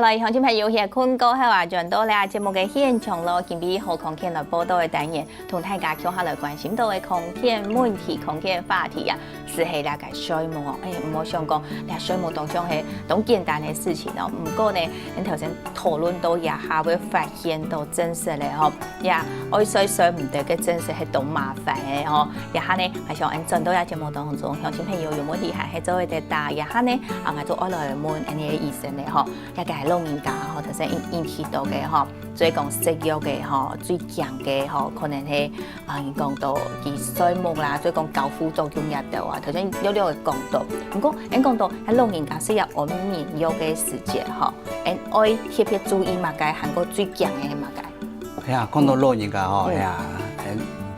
好了，乡亲朋友，也困过后啊，转到了节目嘅现场咯，今日好空间来报道嘅单元，同大家讲下来关心到嘅空间问题、空间话题啊，是系了解水务哦。唔好想讲，咧水务当中系咁简单嘅事情哦。不过呢，你头先讨论到也下会发现到真实咧吼，也爱水唔得嘅真实系咁麻烦嘅吼。也下呢，系想转到嘅节目当中，乡亲朋友有冇厉害系做一啲答，也下呢，我做爱来问呢个医生咧吼，一个系老人家吼，头先引提到嘅吼，所以讲食药嘅吼，最强嘅吼，可能係講到佢水木啦，所以講高副作用也到啊。頭先了嘅講到，不過講到喺老人家食藥安眠藥嘅時節吼，愛特別注意嘛嘅，韓國最強嘅嘛嘅。係啊，講到老人家吼，係啊，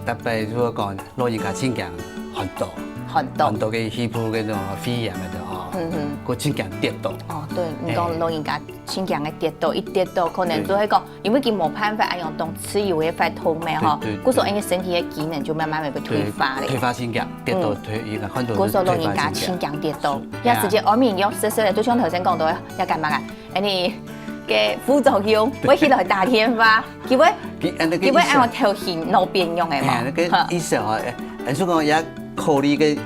特別如果講老人家真強很多嘅氣泡嗰種肺炎嗰度吼，佢真強跌倒。哦，對，你講老人家真強嘅跌倒，一跌倒可能就係講，因為佢冇辦法用當吃藥嘅發痛咩吼，嗰時候因為身體嘅機能就慢慢會退化咧。退化真強，跌倒退，而家看到嗰時候老人家真強跌倒，有時隻安眠藥食咧，就像頭先講到要幹嘛嘅，你嘅副作用會起來打天花，佢會按我頭型腦變用嘅嘛。那個醫生吼，所以講也考慮嘅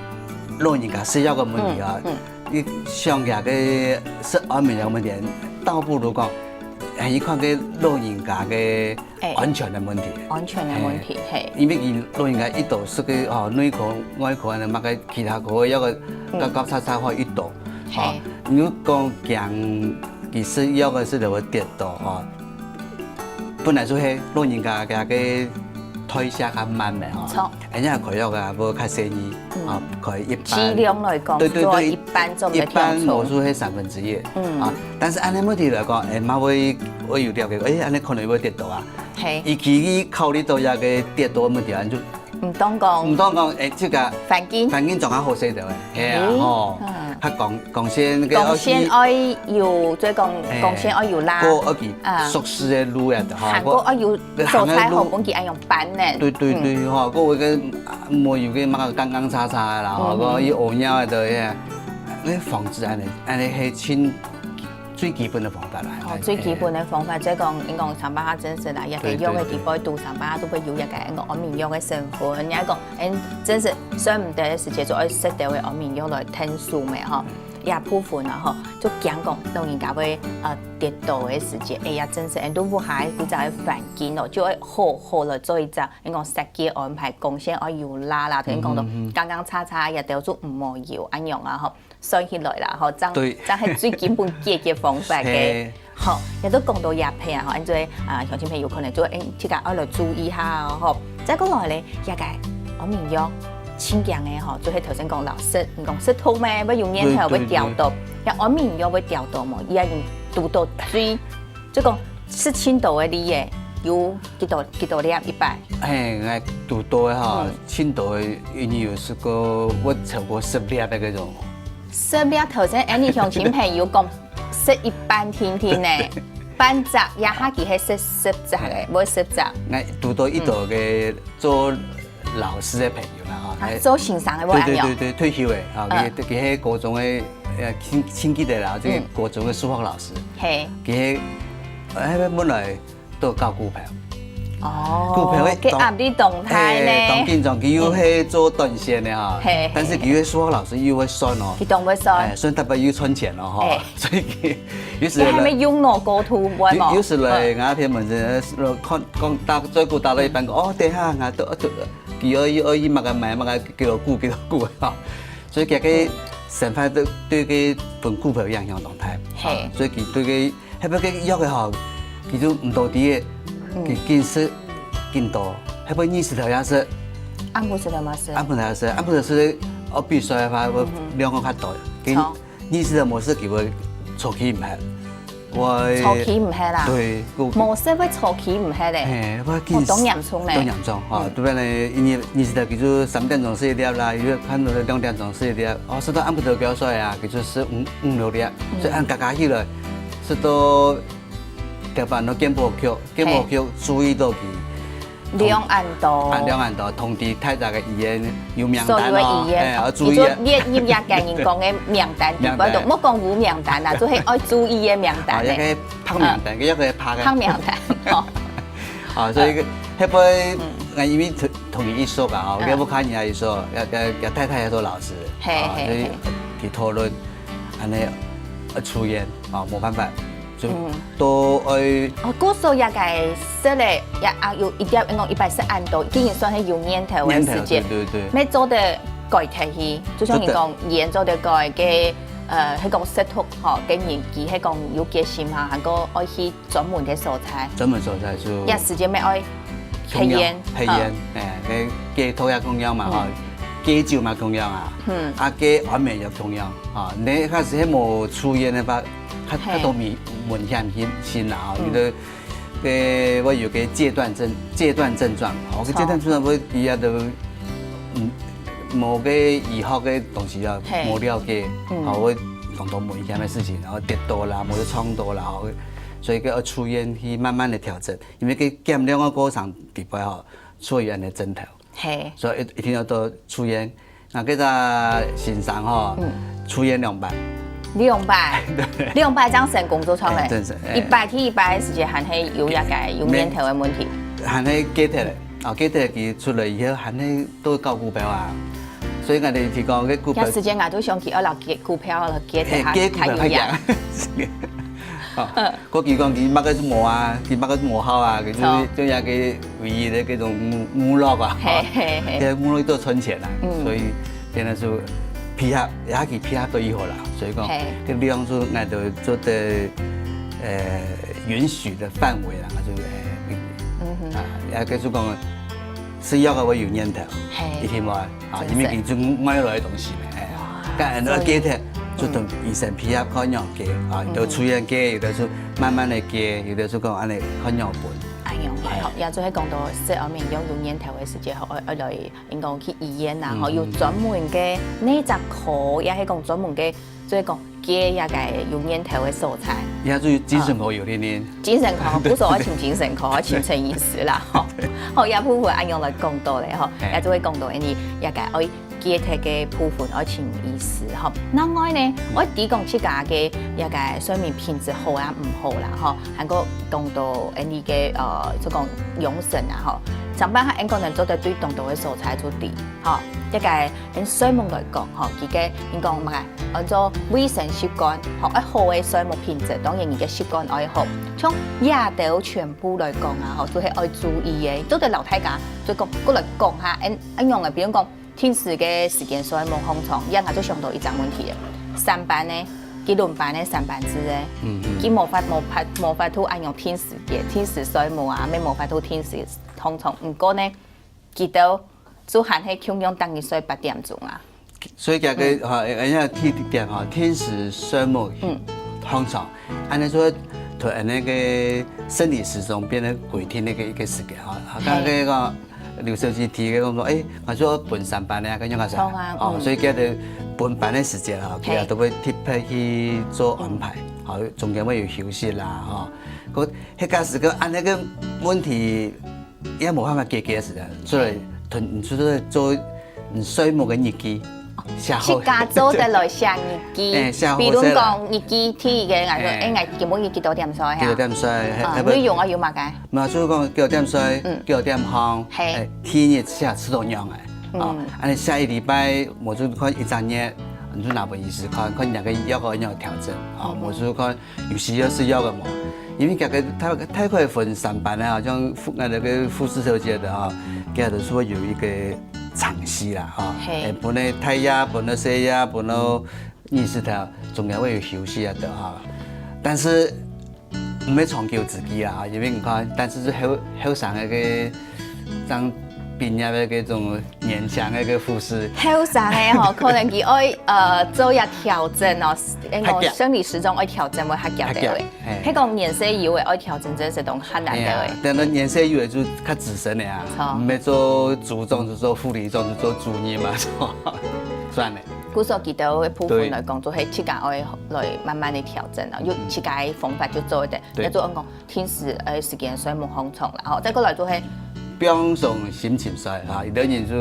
老人家食藥嘅問題啊。你上下嘅食安眠藥問題，倒不如講係一款嘅老人家嘅安全嘅問題。安全嘅問題係。因為佢老人家一度食嘅哦內科、外科啊，乜嘅其他科嘅藥個夾叉叉開一度，哦，如果講強佢食藥嘅時就會跌倒哦。本來就係老人家嘅退下較慢嘅吼，人家佢藥啊無較便宜，啊佢一般劑量來講，對，一般做嘅一般無數係1/3，啊，但是按呢問題來講，馬會有了解，按呢可能會跌倒啊，係，而佢考慮到一個跌倒嘅問題，按就唔當講，即個環境仲較好勢到嘅，係啊，吼，佢講先愛要，即係講先愛要拉，過一熟悉嘅路啊，韓國愛要做菜後本佢愛用板呢，對，吼，嗰個冇有嘅乜剛叉叉啦，吼，嗰要熬尿嘅都係，你防治安尼係親最基本嘅方法啦。哦，最基本嘅方法即係講，你講上班下真實啦，一個藥嘅地步到上班下都會有一個安眠藥嘅成分，一個真實想唔得嘅時節就愛食到嘅安眠藥來聽數咩嗬，也部分啊嗬，就講講老人家會跌倒嘅時節，哎呀真實，都唔係佢就係環境咯，就會好來做一隻，你講設計安排貢獻愛要拉，頭先講到剛叉叉日掉就唔冇要安樣啊嗬。所起來啦，嗬，真係最基本嘅方法嘅，好，亦都講到藥品啊，嗬，咁所以鄉親朋友可能就即刻愛來注意下嗬。再講落嚟，一個安眠藥清強嘅嗬，就係頭先講老師，你講食痛咩？要用煙頭會掉到，有安眠藥會掉到冇？伊係用讀到最，即講是輕度嘅啲嘢。有幾多粒100？我讀到嘅嗬，輕度嘅應有試過我超過10粒嘅嗰種。食粒頭先，你鄉親朋友講食一半天呢，半隻也下佢係食10隻嘅，冇10隻。我讀到一度嘅做老師嘅朋友啦，嚇，做先生嘅喎，對，退休嘅，佢係高中嘅清記得啦，即係高中嘅數學老師。係。佢係本來都教股票。哦，佢壓啲動態咧，當經常佢要去做短線嘅哈，但是佢數學老師又會算哦，佢懂會算，所以特別要存錢咯哈，所以佢有時你係咪用腦過度喎？有時嚟我聽問陣，講打再過打到一半，哦，等下我都佢要乜嘅買乜嘅幾多股啊，所以佢嘅成塊都對佢份股票影響動態，所以佢對佢係咪佢喐嘅嗬，佢就唔到啲嘅。見識見多，係不20條也是。按部頭嘛是。按部頭是我必須嘅話，我兩個較大。跟20條模式佢會錯起唔係。錯起唔係啦。對。模式會錯起唔係咧。我當嚴重咧。當嚴重，哦，對唔對？因20條佢就3點鐘食一粒啦，又看到2點鐘食一粒，哦，食到按部頭表衰啊，佢就食5、6粒，所以按加起來，食到。特別到健保局注意到佢，两岸多，两岸多通知太早嘅语言有名所有的单哦，语言，要注意啊。列入也嘅人講嘅名單，名單唔好講有名單啦，就係愛注意嘅名單一咧。個拍名單，一個拍嘅。拍名單，哦，啊，所以迄杯我因為同你一說啊，我不看人家一說，要太太做老師，所以去討論，安尼出現啊，冇辦法，就都愛。哦，嗰時候也係識咧，也啊有一點講110按度，已經算係有年頭嘅時間，對，咩做得改提起，就像你講，演做得改嘅。迄個識讀嗬嘅年紀，迄個有決心嚇，還個愛去專門嘅素材。專門素材就。一時間咩愛配煙，配煙，誒，雞頭也同樣嘛，嗬，雞酒嘛同樣啊，啊雞碗麵又同樣，啊，你開始喺冇出煙嘅話，佢都未聞香先啦，你都嘅我有個戒斷症狀，我個戒斷症狀我而家都冇嘅醫學嘅東西啊，冇了解，我講到某一件嘅事情，然後跌倒啦，冇創到啦，所以佢要出院去慢慢的調整，因為佢減量嘅過程地步吼，出院嘅針頭，所以一定要到出院。嗱，佢個先生吼，出院200，200，這樣成工作倉咧，100去100嘅時間，還係有一個有面頭嘅問題，還係記得咧，記得佢出來以後，還係都搞股票啊。所以我哋提講嘅股票，有時間我都想去我留股票，記睇下睇有嘢。嗰幾講佢乜嘅磨啊，佢乜嘅磨好啊，佢就有個唯一的嗰種娛樂啊，嘅娛樂都存錢啦，所以變咗就配合，也佢配合到以後啦，所以講佢利用咗我哋做的允許的範圍啦，我就也繼續講。是要個有念頭，你聽冇啊？因為佢種買來嘅東西咧，但係那記得就同醫生配合看樣嘅，有出院嘅，有的就慢慢嚟嘅，有的就講安尼看樣本。哎呀，也就係講到食安眠藥有念頭嘅時間，我來應該去醫院啊，有專門嘅呢隻科，也係講專門嘅，即係講嘅也係有念頭嘅素材。也就精神科有啲呢。精神科，不說我請精神科，我請陳醫師啦，嗬，也部分按樣來講到咧，嗬，也就會講到你也係愛記憶嘅部分，愛請醫師，嗬。另外呢，我提供自家嘅也係睡眠品質好啊唔好啦，嗬，還個講到你嘅即講養生啊，嗬，上班係應該能做得對動作嘅素材做啲，嗬，一個喺睡眠來講，嗬，佢嘅應該乜嘢？按照衛生習慣，學一好嘅睡眠品質，當然你嘅習慣愛好。從夜到全部來講啊，嗬，都係愛注意嘅。都對老太家，再講過來講下，一樣嘅，比如講天時嘅時間睡眠空床，一下就想到一種問題嘅。上班呢，佢輪班呢上班制咧，佢冇法度按用天時嘅天時睡眠啊，咩冇法度天時空床。唔過呢，佢都就係喺強樣等於睡8點鐘啊。所以個人家提點天時睡眠空床，按你說同人那個生理時鐘變得規定那個一個時間嚇，剛剛個劉小姐提嘅講說，我做本上班咧，咁樣個啥，所以佢哋本班嘅時間嚇，佢哋都會特別去做安排，中間會有休息啦，嗰個時個按那個問題也冇辦法解決嘅時間，所以你就是做睡眠嘅日記。自家做得來寫日記，比如講日記天嘅，基本要幾多點睡啊？幾多點睡？內容我要乜嘅？唔係，所以講幾多點睡，幾多點瞓，天熱寫吃到樣嘅。安尼下一禮拜，我就看一整日，你就拿本醫師看兩個要個要調整。我就看有需要是要個嘛，因為佢個太快分上班啦，好像那個護士小姐的啊，佢都說有一個。長息啦，本來太壓，本來血壓，本來意識條，中間會有休息啊的哈。但是唔係長久自己啦，因為你看，但是後生那個當畢業的嗰種年輕的個護士，後生嘅嗬，可能佢愛做一調整哦，我生理時鐘愛調整會較夾啲嘅。迄個年歲以為愛調整真係種很難嘅。但係年歲以為就較資深嘅啊，唔係做組長就做副理長就做主任嘛，算咧。古時候記得嘅部分來講，就係自家愛來慢慢地調整啦，用自家嘅方法就做得，要做講天時時間睡眠空床啦，吼，再過來就係。表上心情衰哈，有的人就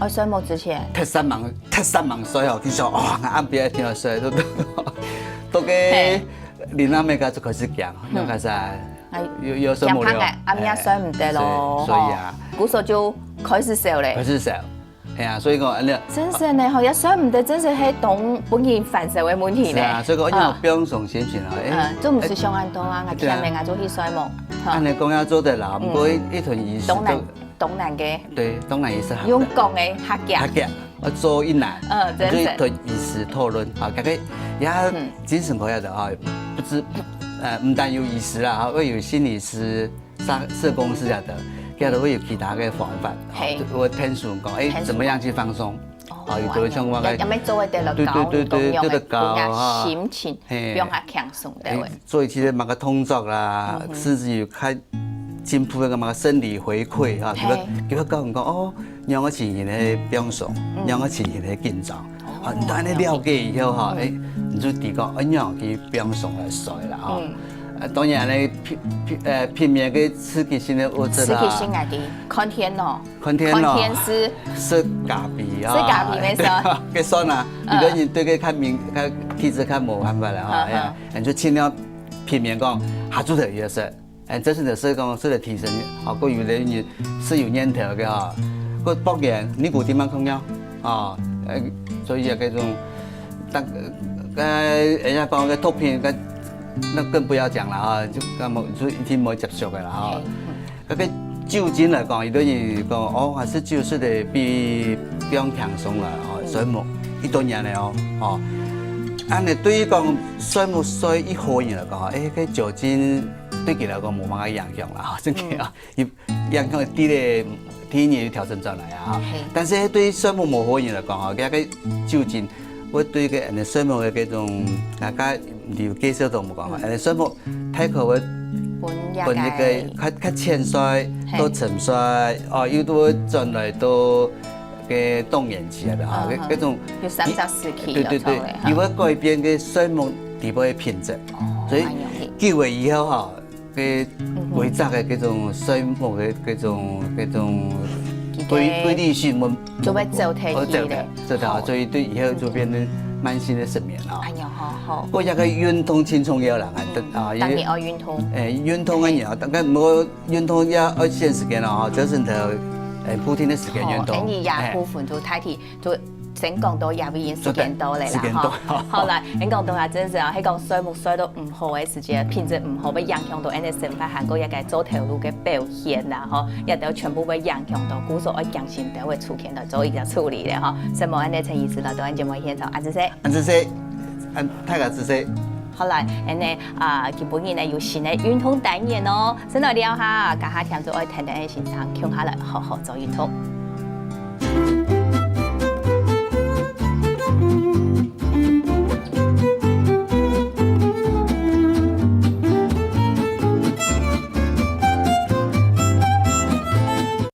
我水母之前，踢三芒衰哦，其实哇，暗边听到衰都给林阿妹家就开始讲，又开始有什么了？暗夜水唔得咯，所以啊，鼓手就开始笑嘞，开始笑，系啊，所以讲安尼。真是呢，好一水唔得，真是係當本人反射嘅問題呢。是啊，所以講因為表上心情啊，都唔是上岸多啊，我聽明啊做去水母。安尼講要做得啦，不過一團儀式東南嘅，對，東南儀式用講嘅客家，客家，我做一南，真是一團儀式討論啊，大家也精神科學的啊，唔但有醫師啦，會有心理師、社工師啊的，佢都會有其他嘅方法，我聽書講，怎麼樣去放鬆。哦，有對像我個，有咩做一啲落教，對個心情，讓下輕鬆啲位。做一啲乜個動作啦，甚至於看進步嘅乜個生理回饋啊，叫佢教人講哦，讓我情形嘅表爽，讓我情形嘅緊張，啊，你當你了解以後哈，你就知講怎樣去表爽來衰啦，哈。當然咧，片面嘅刺激性嘅物質啦，刺激性嘅啲，看天咯，看天是咖啡啊，是咖啡沒錯，嘅酸啊，有的人對佢較體質較冇辦法啦，哈，你就盡量片面講，下做頭嘢食，這是就是講是嚟提升，啊，個有的人是有念頭嘅哈，個博嘢你估點樣控樣啊？所以啊，嗰種，人家講嘅圖片那更不要講啦啊，就已經冇接觸嘅啦哈。嗰個酒精嚟講，有啲人講哦，還是酒是得比較輕鬆啦，哦，所以冇一多年嚟哦，按你對於講水母水一喝完嚟講，個酒精對佢嚟講冇乜影響啦，哈，真嘅啊，影響啲咧體液調整上來啊，但是對水母冇喝完嚟講，個酒精。我對個人水母嘅嗰種大家了解少都冇講，人水母睇佢會本一個較淺水到沉水，哦，要到進來到嘅冬眠期啊，哈，嗰種要三十四期，對，要會改變嘅水母地部嘅品質，所以叫為以後哈嘅規則嘅嗰種水母嘅嗰種。規律性我做咩做體驗咧？做到，所以對以後就變成慢性的失眠啦。哎呀，好。我一個運動輕重要啦，當然要運動。運動嘅嘢，但係我運動要限時間啦，就是頭不停的時間運動。你也部分都太體都。先講到也已經時間到嚟啦，哈。後來你講到下真係啊，喺講水母水到唔好嘅時節，品質唔好，會影響到人哋生活韓國一個做頭路嘅表現啦，哈，一定全部會影響到，故所愛強心都會出現來做一個處理嘅，哈。希望人哋陳醫師來到節目現場，安子些，太個子些。後來人哋基本上呢有新嘅運動單元哦，先來了下，家下聽咗愛聽聽嘅先生，聽下來好好做運動。